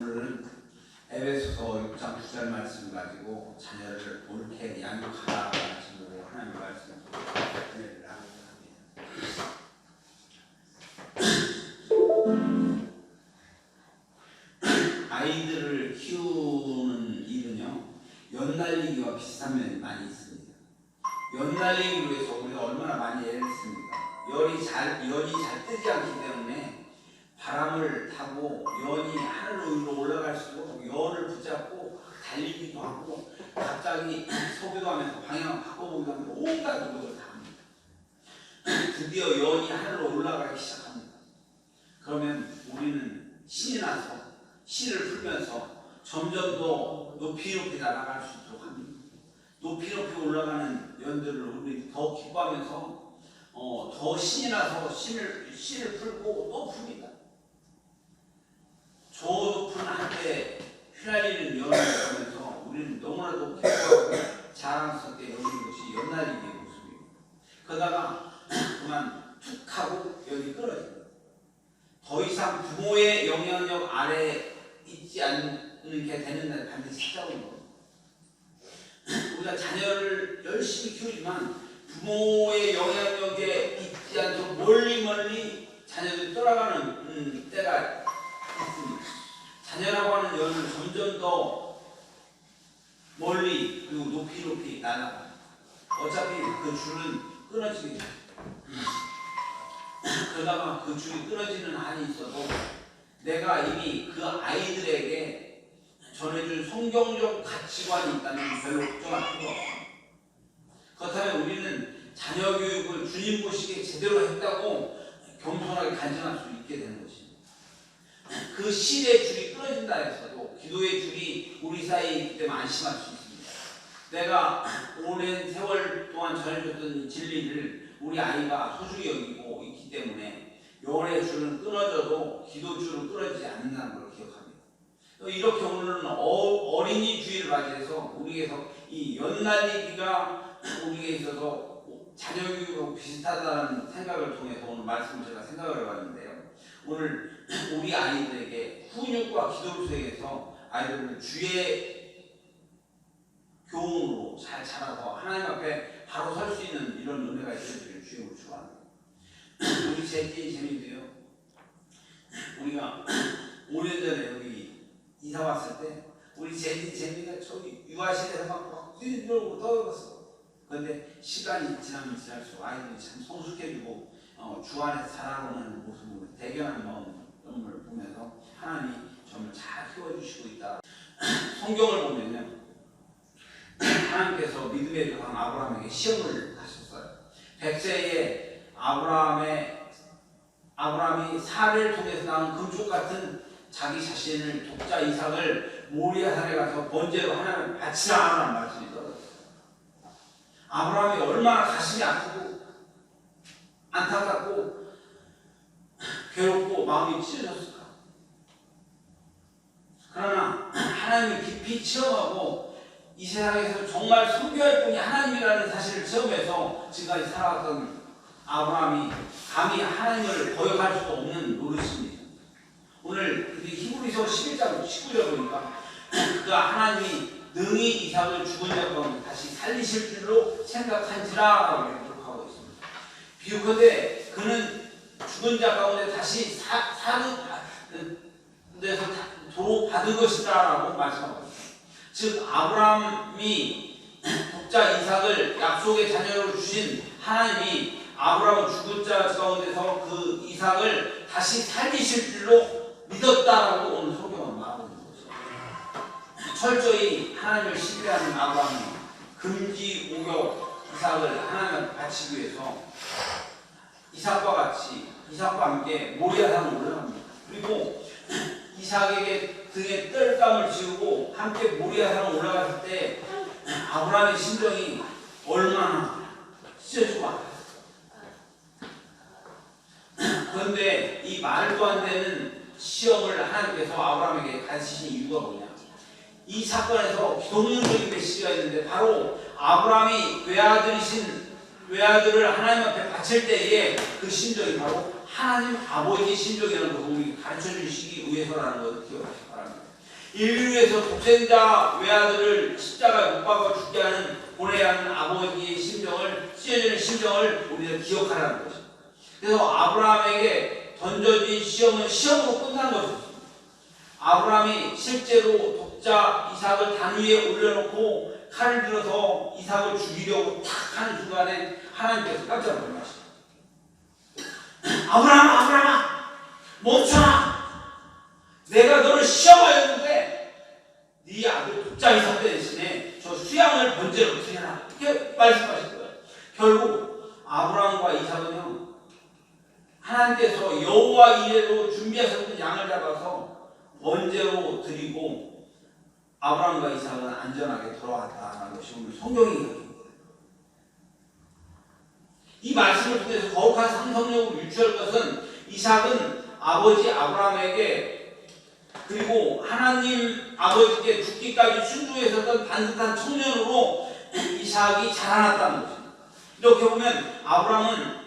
오늘은 에베소서 6장 9절 말씀 가지고 자녀를 옳게 양육하라 말씀으로 하나님 말씀 은혜를 나누고 합니다. 아이들을 키우는 일은요, 연날리기와 비슷한 면이 많이 있습니다. 연날리기를 위해서 우리가 얼마나 많이 애를 씁니까? 연이 잘 뜨지 않기 때문에 바람을 타고 연이 하늘 위로 올라갈수록 연을 붙잡고 달리기도 하고 갑자기 서기도 하면서 방향을 바꿔보기도 하면서 온갖 노력을 다 합니다. 드디어 연이 하늘로 올라가기 시작합니다. 그러면 우리는 신이 나서 씨를 풀면서 점점 더 높이 날아갈 수 있도록 합니다. 높이 올라가는 연들을 우리 더 기뻐하면서 더 신이 나서 씨를 풀고 또 풉니다. 저 높은 하늘에 휘날리는 연을 보면서 우리는 너무나도 기뻐하고 자랑스럽게 여기는 것이 연날리기의 모습입니다. 그러다가 그만 툭 하고 연이 끊어집니다. 더 이상 부모의 영향력 아래 있지 않는 게 되는 날 반드시 찾아오는 겁니다. 우리가 자녀를 열심히 키우지만 부모의 영향력에 있지 않도록 멀리 자녀들이 떠나가는 때가 있습니다. 자녀라고 하는 연을 점점 더 멀리 그리고 높이 날아갑니다. 어차피 그 줄은 끊어지게 그러다가 그 줄이 끊어지는 한이 있어도 내가 이미 그 아이들에게 전해준 성경적 가치관이 있다면 별로 걱정할 필요가 없습니다. 그렇다면 우리는 자녀 교육을 주님 보시기에 제대로 했다고 겸손하게 간증할 수 있게 되는 것입니다. 그 신의 줄이 끊어진다 해서도 기도의 줄이 우리 사이에 있기 때문에 안심할 수 있습니다. 내가 오랜 세월 동안 전해줬던 진리를 우리 아이가 소중히 여기고 있기 때문에 영혼의 줄은 끊어져도 기도 줄은 끊어지지 않는다는 걸 기억합니다. 이렇게 오늘은 어린이 주일을 맞이해서 우리에게서 이 연날리기가 우리에게 있어서 자녀 교육하고 비슷하다는 생각을 통해서 오늘 말씀을 제가 생각을 해봤는데요. 오늘 우리 아이들에게 훈육과 기도를 통해서 아이들을 주의 교훈으로 잘 자라서 하나님 앞에 바로 설 수 있는 이런 은혜가 있어지기를 주님으로 축원합니다. 우리 재미도요. 우리가 5년 전에 여기 이사 왔을 때 우리 재미가 저기 유아실에서 막 뛰놀고 떠들었어. 그런데 시간이 지나면 지날수록 아이들이 참 성숙해지고 주 안에서 자라오는 모습을 대견한 마음을 보면서 하나님이 정말 잘 키워주시고 있다. 성경을 보면요, 하나님께서 믿음의 조상 아브라함에게 시험을 하셨어요. 100세에 아브라함이 사례를 통해서 낳은 금쪽 같은 자기 자신을 독자 이삭을 모리아 산에 가서 번제로 하나님을 바치라는 말씀이 떨어졌어요. 아브라함이 얼마나 가슴이 아프고 안타깝고 괴롭고 마음이 찢어졌을까. 그러나 하나님을 깊이 체험하고 이 세상에서 정말 선교할 분이 하나님이라는 사실을 체험해서 지금까지 살아왔던 아브라함이 감히 하나님을 거역할 수 없는 노릇입니다. 오늘 히브리서 11장 19절 보니까 그가 하나님이 능히 이삭을 죽은 자 가운데 다시 살리실 줄로 생각한지라 기록하고 있습니다. 비유컨대 그는 죽은 자 가운데 다시 사는 데서 도받은 것이다라고 말씀하고 있습니다. 즉 아브라함이 독자 이삭을 약속의 자녀로 주신 하나님이 아브라함은 죽은 자 가운데서 그 이삭을 다시 살리실 줄로 믿었다라고 오늘 성경은 말하고 있는 것입니다. 철저히 하나님을 신뢰하는 아브라함이 금지 오격 이삭을 하나님께 바치기 위해서 이삭과 함께 모리아산에 올라갑니다. 그리고 이삭에게 등에 뜰감을 지우고 함께 모리아산에 올라갔을 때 아브라함의 심정이 얼마나 찢어지고 아팠어요. 그런데 이 말도 안 되는 시험을 하나님께서 아브라함에게 가르치신 이유가 뭐냐? 이 사건에서 기독론적인 메시지가 있는데 바로 아브라함이 외아들을 하나님 앞에 바칠 때에 그 심정이 바로 하나님 아버지의 심정이라는 것을 우리에게 가르쳐 주시기 위해서라는 것을 기억하시기 바랍니다. 인류에서 독생자 외아들을 십자가에 못 박아 죽게 하는 보내야 하는 아버지의 심정을, 찢어지는 심정을 우리는 기억하라는 것입니다. 그래서 아브라함에게 던져진 시험은 시험으로 끝난 것입니다. 아브라함이 실제로 독자 이삭을 단 위에 올려놓고 칼을 들어서 이삭을 죽이려고 탁 하는 순간에 하나님께서 깜짝 놀라시죠. 아브라함아 멈춰라. 내가 너를 시험하였는데 네 아들 독자 이삭 대신에 저 수양을 번제로 드려라. 이렇게 말씀하신 거예요. 결국 아브라함과 이삭은요, 하나님께서 여호와 이레로 준비하셨던 양을 잡아서 번제로 드리고 아브라함과 이삭은 안전하게 돌아왔다는 것이 오늘 성경의 이야기입니다. 이 말씀을 통해서 거룩한 상상력을 유추할 것은 이삭은 아버지 아브라함에게 그리고 하나님 아버지께 죽기까지 순종했었던 반듯한 청년으로 이삭이 자라났다는 것입니다. 이렇게 보면 아브라함은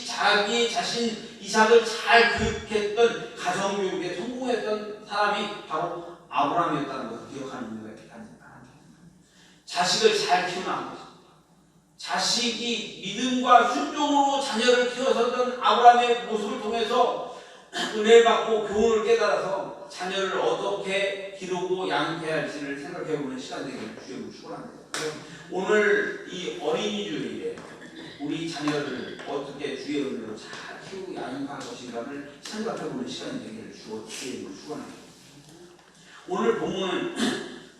자기 자신 이삭을 잘 교육했던 가정교육에 성공했던 사람이 바로 아브라함이었다는 것을 기억하는 의미가 있다는 생각합니다. 자식을 잘 키우는 아버지, 자식이 믿음과 순종으로 자녀를 키워서던 아브라함의 모습을 통해서 은혜를 받고 교훈을 깨달아서 자녀를 어떻게 기르고 양육해야 할지를 생각해보는 시간 되기를 주님을 축원합니다. 오늘 이 어린이 주일에 우리 자녀를 어떻게 주의 은혜로 잘 키우고 양육할 것인가를 생각해보는 시간이 되기를 주님을 축원합니다. 오늘 본문은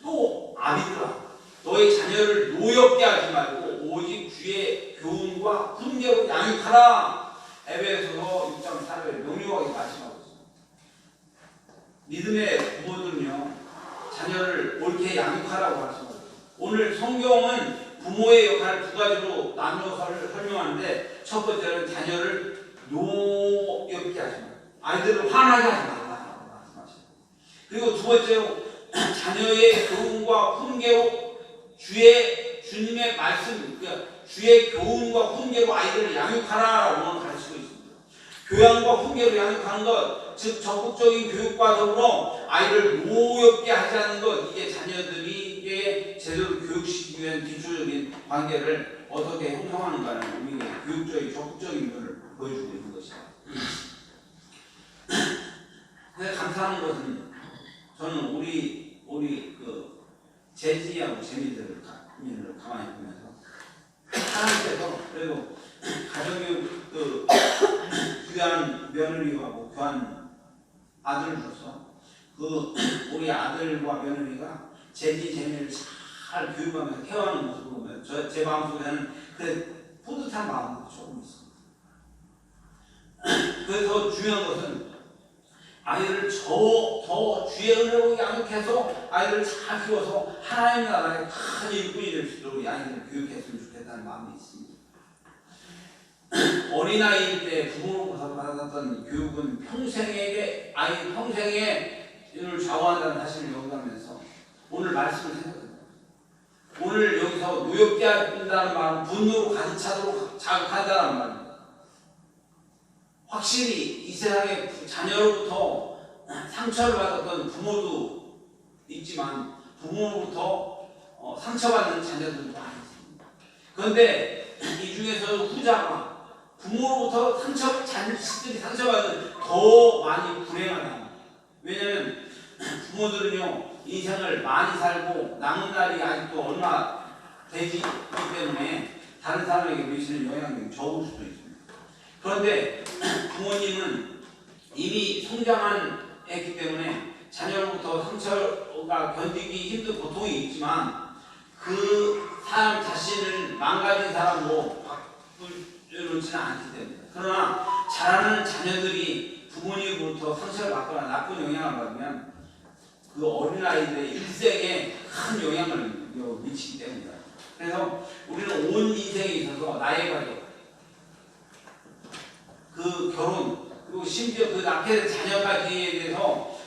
또 아비들아 너의 자녀를 노엽게 하지 말고 오직 주의 교훈과 훈계로 양육하라. 에베소서 6장 4절에 명료하게 말씀하고 있습니다. 믿음의 부모들은요, 자녀를 옳게 양육하라고 말씀하고 있습니다. 오늘 성경은 부모의 역할을 두 가지로 나누어서 설명하는데, 첫 번째는 자녀를 노엽게 하지 말고 아이들을 화나게 하지 말라고 말씀하십니다. 그리고 두 번째로 자녀의 교훈과 훈계로 주님의 말씀, 그러니까 주의 교훈과 훈계로 아이들을 양육하라라고 가르치고 있습니다. 교양과 훈계로 양육하는 것, 즉 적극적인 교육과 더불어 아이를 노엽게 하지 않는 것, 이게 자녀들에게 제대로 교육시키기 위한 기초적인 관계를 어떻게 형성하는가는 우리에게 교육적인 적극적인 면을 보여주고 있는 것이다. 그래서 감사하는 것은 저는 우리 그 재지하고 재미들을 가만히 보면서 하나님께서 그래도 가정교육 귀한 며느리하고 귀한 아들을 줘서 그 우리 아들과 며느리가 재지 재미를 잘 교육하면서 케어하는 모습을 보면 제 마음속에는 그 뿌듯한 마음이 조금 있습니다. 그래서 중요한 것은 아이를 더 주의 은혜로 양육해서 아이를 잘 키워서 하나님 나라의 큰 일꾼이 될 수 있도록 아이들을 교육했으면 좋겠다는 마음이 있습니다. 어린아이일 때 부모로부터 받았던 교육은 아이 평생을 좌우한다는 사실을 연구하면서 오늘 말씀을 생각합니다. 오늘 여기서 노엽게 한다는 말은 분노로 가득 차도록 자극한다는 말입니다. 확실히 이 세상에 자녀로부터 상처를 받았던 부모도 있지만 부모로부터 상처받는 자녀들도 많이 있습니다. 그런데 이 중에서 후자가 부모로부터 자식들이 상처받는 더 많이 불행하다. 왜냐하면 부모들은요 인생을 많이 살고 남은 날이 아직도 얼마 되지 않기 때문에 다른 사람에게 미치는 영향력이 적을 수도 있습니다. 그런데 부모님은 이미 성장했기 때문에 자녀로부터 상처가 견디기 힘든 고통이 있지만 그 사람 자신을 망가진 사람도 바꾸지는 않기 때문에, 그러나 자라는 자녀들이 부모님으로부터 상처를 받거나 나쁜 영향을 받으면 그 어린아이들의 일생에 큰 영향을 미치기 때문입니다. 그래서 우리는 온 인생에 있어서 나의 가족, 그 결혼, 그리고 심지어 그 낳게 된 자녀까지에 대해서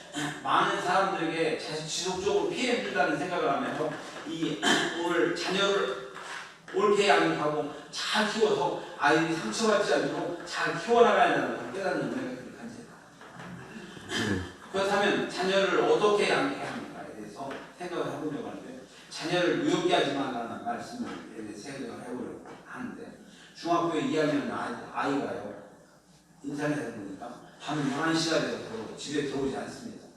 많은 사람들에게 지속적으로 피해를 준다는 생각을 하면서 오늘 자녀를 옳게 양육하고 잘 키워서 아이들이 상처받지 않도록 잘 키워나가야 한다는 걸 깨닫는 은혜가 간절합니다. 그렇다면 자녀를 어떻게 양육해야 합니까에 대해서 생각을 해보려고 하는데, 자녀를 무섭게 하지 말라는 말씀을 생각을 해보려고 하는데, 중학교 2학년 아이가요, 인터넷에 보니까 밤 11시가 되어서 집에 들어오지 않습니다.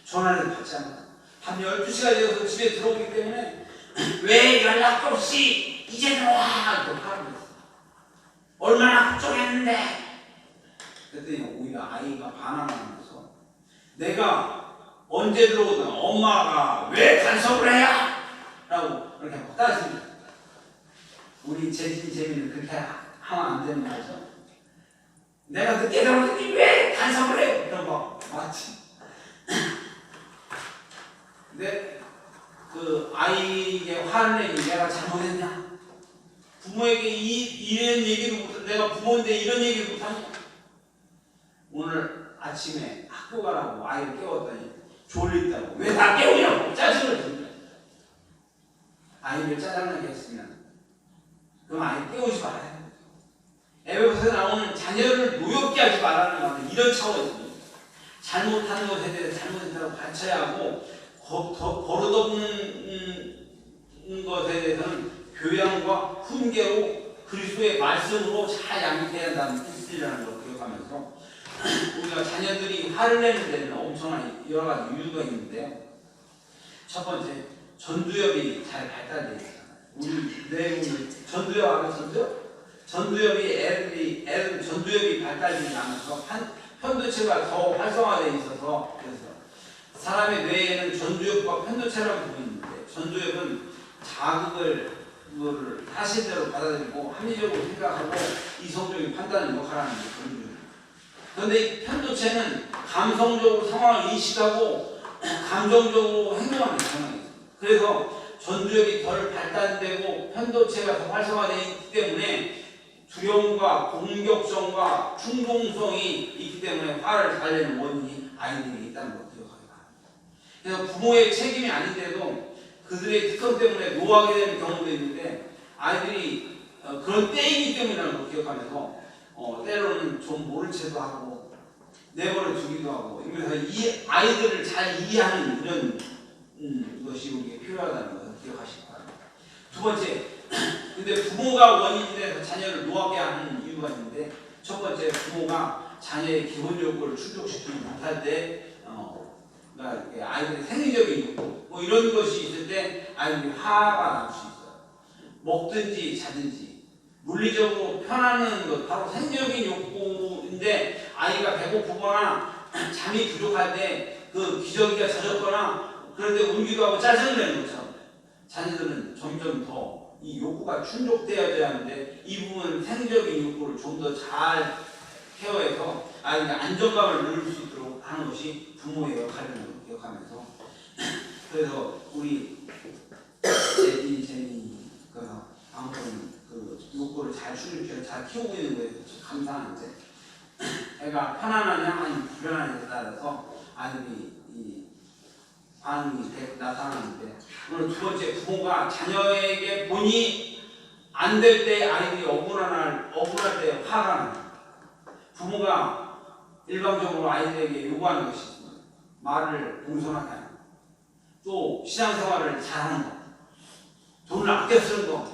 전화를 받지 않아요. 밤 12시가 되어서 집에 들어오기 때문에 왜 연락도 없이 이제 들어와! 또 하고 있어요. 얼마나 걱정했는데. 그랬더니 오히려 아이가 반항하면서 내가 언제 들어오든 엄마가 왜 간섭을 해야? 라고 그렇게 막 따집니다. 우리 재진 재민은 그렇게 하면 안 되는 거죠. 내가 늦게 들어오더니 왜 간섭을 해요? 그런 거 맞지? 근데 그 아이에게 화를 내니 내가 잘못했냐? 부모에게 이런 얘기도 못하고 내가 부모인데 이런 얘기도 못하냐? 오늘 아침에 학교 가라고 아이를 깨웠더니 졸리다고 왜 다 깨우냐고 짜증을 냅니다. 아이를 짜증나게 했으면 그럼 아이 깨우지 말아야 됩니다. 에베소서에 나오는 자녀를 노엽게 하지 말라는 말은 이런 차원입니다. 잘못하는 것에 대해서 잘못했다고 가르쳐야 하고 버릇없는 것에 대해서는 교양과 훈계로 그리스도의 말씀으로 잘 양육해야 한다는 뜻이라는 걸 기억하면서 우리가 자녀들이 화를 내는 데는 엄청난 여러 가지 이유가 있는데요. 첫 번째, 전두엽이 잘 발달되어 있잖아요. 우리 내부는 전두엽 아는 전두엽? 전두엽이 전두엽이 발달되지 않아서 편도체가 더 활성화되어 있어서 그래서 사람의 뇌에는 전두엽과 편도체라고 보이는데 전두엽은 자극을 사실대로 받아들이고 합리적으로 생각하고 이성적인 판단을 역할하는 게 전두엽입니다. 그런데 이 편도체는 감성적으로 상황을 인식하고 감정적으로 행동하는 경향이 있습니다. 그래서 전두엽이 덜 발달되고 편도체가 더 활성화되어 있기 때문에 두려움과 공격성과 충동성이 있기 때문에 화를 잘 내는 원인이 아이들에게 있다는 걸 기억하기 바랍니다. 그래서 부모의 책임이 아닌데도 그들의 특성 때문에 노하게 되는 경우도 있는데 아이들이 그런 때이기 때문이라는 걸 기억하면서 때로는 좀 모른 채도 하고 내버려 두기도 하고 이러면서 이 아이들을 잘 이해하는 이런 것이 우리에게 필요하다는 것을 기억하시기 바랍니다. 두 번째, 근데 부모가 원인이 돼서 자녀를 노하게 하는 이유가 있는데 첫 번째, 부모가 자녀의 기본 욕구를 충족시키지 못할 때 그러니까 아이들의 생리적인 욕구 뭐 이런 것이 있을 때 아이들이 화가 날 수 있어요. 먹든지 자든지 물리적으로 편하는 것 바로 생리적인 욕구인데 아이가 배고프거나 잠이 부족할 때 그 기저귀가 젖었거나 그럴 때 울기도 하고 짜증을 내는 것처럼 자녀들은 점점 더 이 욕구가 충족되어야 하는데 이 부분은 생리적인 욕구를 좀 더 잘 케어해서 아이의 안정감을 누릴 수 있도록 하는 것이 부모의 역할이라는 걸 기억하면서 그래서 우리 재민이가 아무튼 그 욕구를 잘 충족해서 잘 키우고 있는 거에 감사하는데 애가 편안하냐 아니면 불편하냐에 따라서 아이들이 이 반응이 나타나는데 오늘 두 번째, 부모가 자녀에게 본이 안 될 때 아이들이 억울할 때 화가 납니다. 부모가 일방적으로 아이들에게 요구하는 것이 있습니다. 말을 공손하게 하는 것, 또 신앙생활을 잘하는 것, 돈을 아껴 쓰는 것,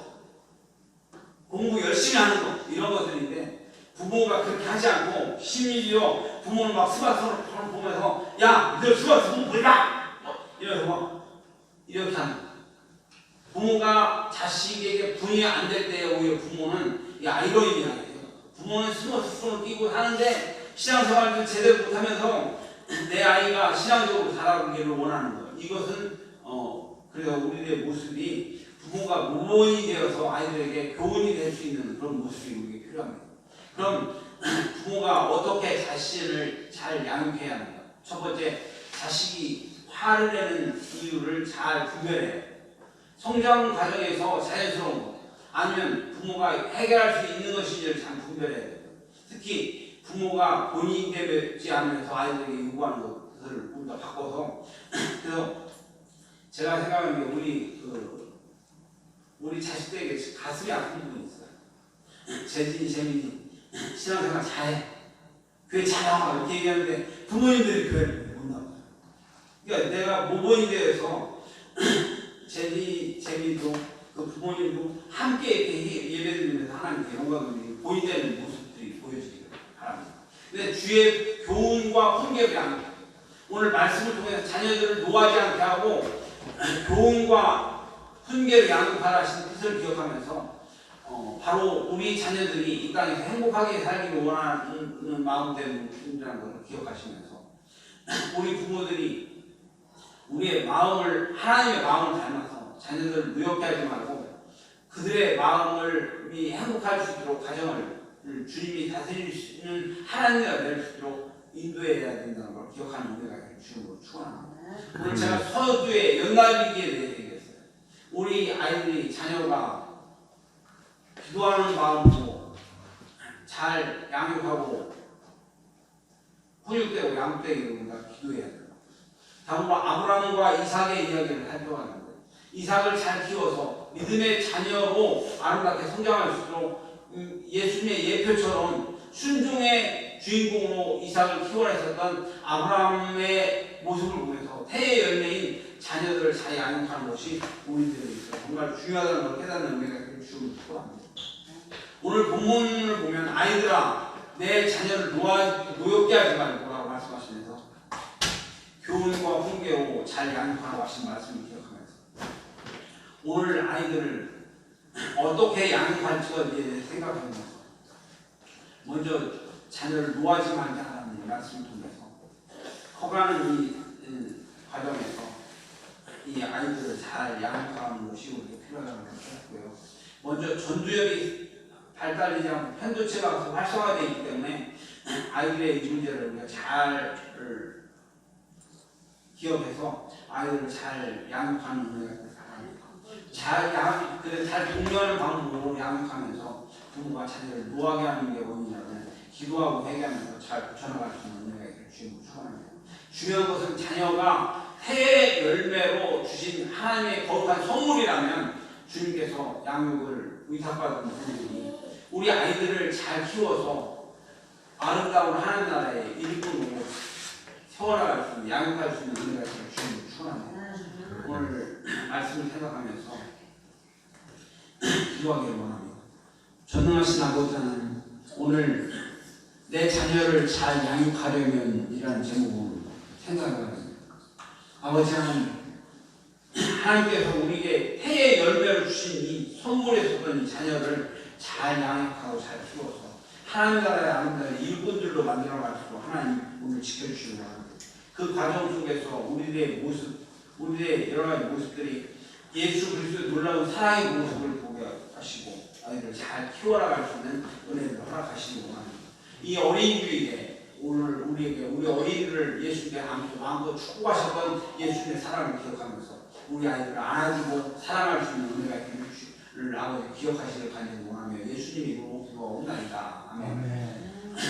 공부 열심히 하는 것 이런 것들인데 부모가 그렇게 하지 않고 심지어 부모는 막 스마트폰을 보면서 야 너 스마트폰 보지 마! 이러면서 막 이렇게 하는 거예요. 부모가 자식에게 분이 안 될 때 오히려 부모는 이 아이러니하게 돼요. 부모는 스마트폰을 끼고 하는데 신앙생활을 제대로 못하면서 내 아이가 신앙적으로 자라기를 원하는 거예요. 이것은 그래서 우리의 모습이 부모가 모범이 되어서 아이들에게 교훈이 될 수 있는 그런 모습이 우리에게 필요합니다. 그럼 부모가 어떻게 자신을 잘 양육해야 하는가? 첫 번째, 자식이 화를 내는 이유를 잘 분별해야 해요. 성장 과정에서 자연스러운 것 아니면 부모가 해결할 수 있는 것인지를 잘 분별해야 돼요. 특히 부모가 본인이 되지 않으면서 아이들에게 요구하는 것들을 보다 바꿔서 그래서 제가 생각하는 게 우리 자식들에게 가슴이 아픈 부분이 있어요. 재민이 신앙생활 잘해, 교회 잘 나와 이렇게 얘기하는데 부모님들이 교회를 못 나와요. 그러니까 내가 모범이 되어서 제니도 그 부모님도 함께 이렇게 예배드리면서 하나님께 영광을 보이는 모습들이 보여지기를 바랍니다. 근데 주의 교훈과 훈계를 양 오늘 말씀을 통해서 자녀들을 노하지 않게 하고 교훈과 훈계를 양육하라 하신 뜻을 기억하면서 바로 우리 자녀들이 이 땅에서 행복하게 살기를 원하는 마음대로라는 것을 기억하시면서 우리 부모들이 우리의 마음을 하나님의 마음을 닮아서 자녀들을 무섭게 하지 말고 그들의 마음을 행복할 수 있도록 가정을 주님이 다스리시는 하나님과 될 수 있도록 인도해야 된다는 걸 기억하는 은혜가 주님으로 축원합니다. 오늘 제가 서두에 연날리기에 대해 얘기했어요. 우리 아이들이 자녀가 기도하는 마음으로 잘 양육하고 훈육되고 양육되기를 우리가 기도해야 돼요. 다음으로 아브라함과 이삭의 이야기를 살펴봤는데 이삭을 잘 키워서 믿음의 자녀로 아름답게 성장할 수 있도록 예수님의 예표처럼 순종의 주인공으로 이삭을 키워냈었던 아브라함의 모습을 보면서 태의 열매인 자녀들을 잘 양육하는 것이 우리들에게 정말 중요하다는 걸 깨닫는 은혜가 주옵니다. 오늘 본문을 보면 아이들아 내 자녀를 노엽게 하지 말고라고 말씀하시면서 교훈과 훈계로 잘 양육하라고 하신 말씀을 기억하면서 오늘 아이들을 어떻게 양육할지가 이제 생각하면서 먼저 자녀를 노하지 말게 하라는 말씀을 통해서 커가는 이 과정에서 이 아이들을 잘 양육하는 것이 우리가 필요하다는 걸 생각했고요. 먼저 전두엽이 발달되지 않고 편도체가 활성화되어 있기 때문에 아이들의 이 문제를 우리가 잘 기억해서 아이들을 잘 양육하는 은혜가 바랍니다. 잘 독려하는 방법으로 양육하면서 부모가 자녀를 노하게 하는 게 원인이라면 기도하고 회개하면서 잘 고쳐나갈 수 있는 은혜가 주님을 축원합니다. 중요한 것은 자녀가 해의 열매로 주신 하나님의 거룩한 선물이라면 주님께서 양육을 의탁받은 분들이 우리 아이들을 잘 키워서 아름다운 하나님 나라의 일꾼으로 세워나갈 수 있는 양육할 수 있는 은혜가 주님을 축원합니다. 오늘 말씀을 생각하면서 기도하기를 원합니다. 전능하신 아버지는 오늘 내 자녀를 잘 양육하려면 이라는 제목으로 생각을 합니다. 아버지 하나님께서 우리에게 해의 열매를 주신 이 선물에 쏟은 이 자녀를 잘 양육하고 잘 키워서 하나님 나라의 아름다운 일꾼들로 만들어갈 수 있도록 하나님 오늘 지켜주시기 바랍니다. 그 과정 속에서 우리의 모습, 우리의 여러 가지 모습들이 예수 그리스도의 놀라운 사랑의 모습을 보게 하시고 아이들을 잘 키워나갈 수 있는 은혜를 허락하시기 원합니다. 이 어린 주일에 오늘 우리 어린이들을 예수님께 마음껏 축복하셨던 예수님의 사랑을 기억하면서 우리 아이들을 안아주고 사랑할 수 있는 은혜가 되기를 아버지 기억하시길 간절히 원하며 예수님 이름으로 기도하옵나이다. 아멘.